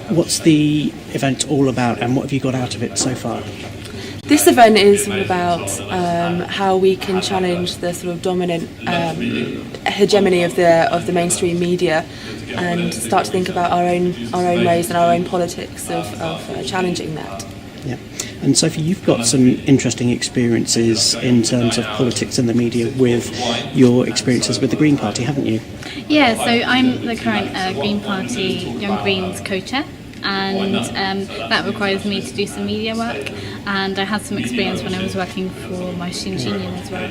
What's the event all about, and what have you got out of it so far? This event is all about how we can challenge the sort of dominant hegemony of the mainstream media, and start to think about our own ways and our own politics of challenging that. Yeah. And Sophie, you've got some interesting experiences in terms of politics and the media with your experiences with the Green Party, haven't you? Yeah, so I'm the current Green Party Young Greens co-chair, and that requires me to do some media work, and I had some experience when I was working for my student union as well.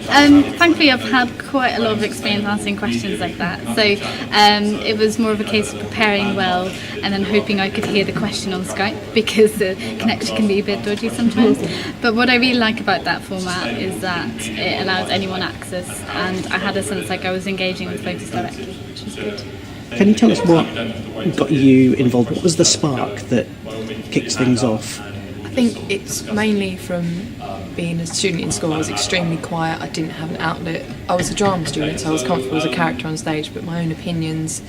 Thankfully I've had quite a lot of experience answering questions like that, so it was more of a case of preparing well and then hoping I could hear the question on Skype, because the connection can be a bit dodgy sometimes. But what I really like about that format is that it allows anyone access, and I had a sense like I was engaging with voters directly, which was good. Can you tell us what got you involved? What was the spark that kicked things off? I think it's mainly from being a student in school. I was extremely quiet, I didn't have an outlet. I was a drama student, so I was comfortable as a character on stage, but my own opinions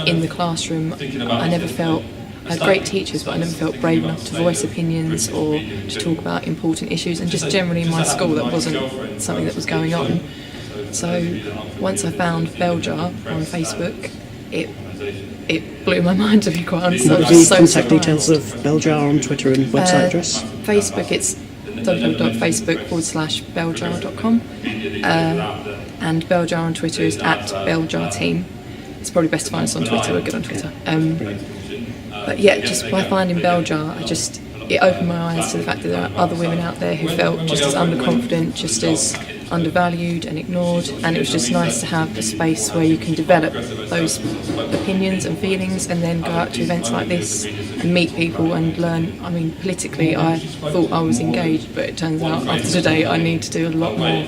in the classroom, I never felt, I had great teachers, but I never felt brave enough to voice opinions or to talk about important issues, and just generally in my school that wasn't something that was going on. So once I found Belle on Facebook, it blew my mind, to be quite honest. What are the contact details of Belle on Twitter and website address? Facebook, it's www.facebook.com/bellejar.com, and Belle on Twitter is @BelleJarTeam. It's probably best to find us on Twitter. We're good on Twitter. But yeah, just by finding Belle, it opened my eyes to the fact that there are other women out there who felt just as underconfident, just as undervalued and ignored, and it was just nice to have a space where you can develop those opinions and feelings and then go out to events like this and meet people and learn. I mean, politically I thought I was engaged, but it turns out after today I need to do a lot more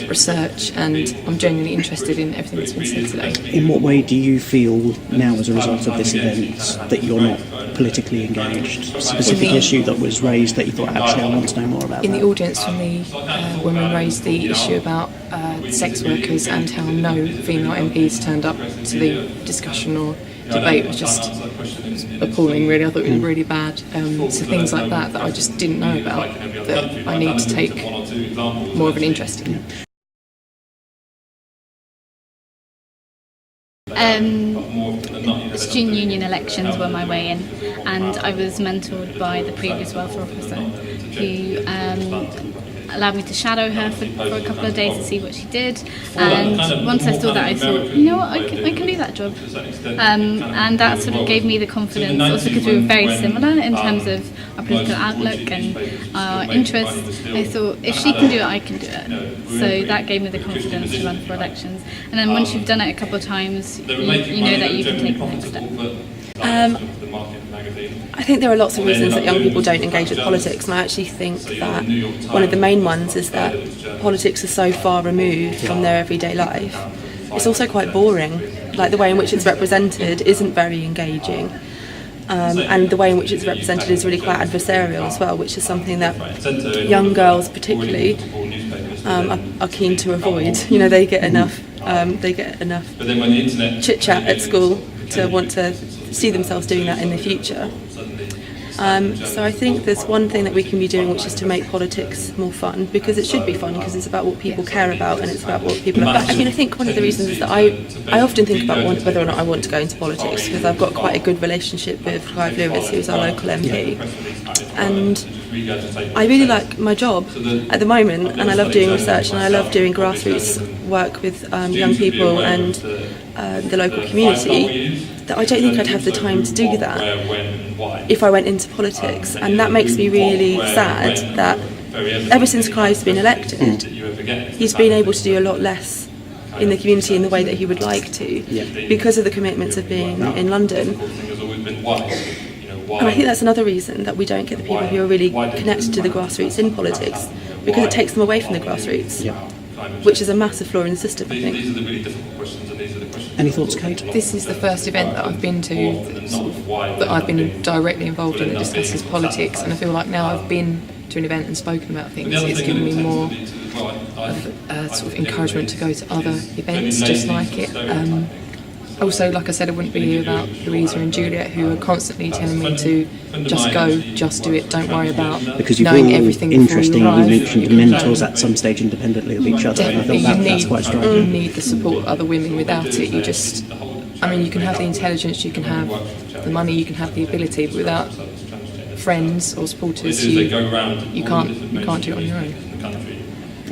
research, and I'm genuinely interested in everything that's been said today. In what way do you feel now as a result of this event that you're not politically engaged? A specific issue that was raised that you thought, actually I want to know more about in that? the audience, from the women raised the issue about sex workers and how no female MPs turned up to the discussion or debate was just appalling, really. I thought it was really bad. So things like that I just didn't know about, that I need to take more of an interest in. Student union elections were my way in, and I was mentored by the previous welfare officer who allowed me to shadow her for a couple of days to see what she did, and once I saw that I thought, you know what, I can do that job, and that sort of gave me the confidence, also because we were very similar in terms of our political outlook and our interests. I thought, if she can do it, I can do it, so that gave me the confidence to run for elections. And then once you've done it a couple of times, you know that you can take the next step. I think there are lots of reasons that young people don't engage with politics, and I actually think that one of the main ones is that politics is so far removed from their everyday life. It's also quite boring, like the way in which it's represented isn't very engaging, and the way in which it's represented is really quite adversarial as well, which is something that young girls particularly are keen to avoid. You know, they get enough chit-chat at school to want to see themselves doing that in the future. So I think there's one thing that we can be doing, which is to make politics more fun, because it should be fun, because it's about what people care about and it's about what people are. I mean, I think one of the reasons is that I often think about whether or not I want to go into politics, because I've got quite a good relationship with Clive Lewis, who's our local MP, and I really like my job at the moment, and I love doing research and I love doing grassroots work with young people and the local community, that I don't think I'd have the time to do that if I went into politics. And that makes me really sad that ever since Clive's been elected, he's been able to do a lot less in the community in the way that he would like to, because of the commitments of being in London. And I think that's another reason that we don't get the people who are really connected to the grassroots in politics, because it takes them away from the grassroots, which is a massive flaw in the system, I think. Any thoughts, Kate? This is the first event that I've been to that I've been directly involved in that discusses politics, and I feel like now I've been to an event and spoken about things, it's given me more of sort of encouragement to go to other events just like it. also, like I said, I wouldn't be here without Louisa and Juliet, who are constantly telling me to just go, just do it, don't worry about Because you've knowing all everything before interesting, you you arrive. mentioned mentors at some stage independently of each other, and I Definitely, thought that's quite you striking. need the support of other women. Without it, you just, I mean, you can have the intelligence, you can have the money, you can have the ability, but without friends or supporters, you can't do it on your own.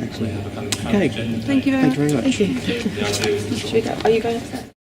Excellent. Okay. Thank you very much. Thank you very much. Thank you. Should we go? Are you going upstairs?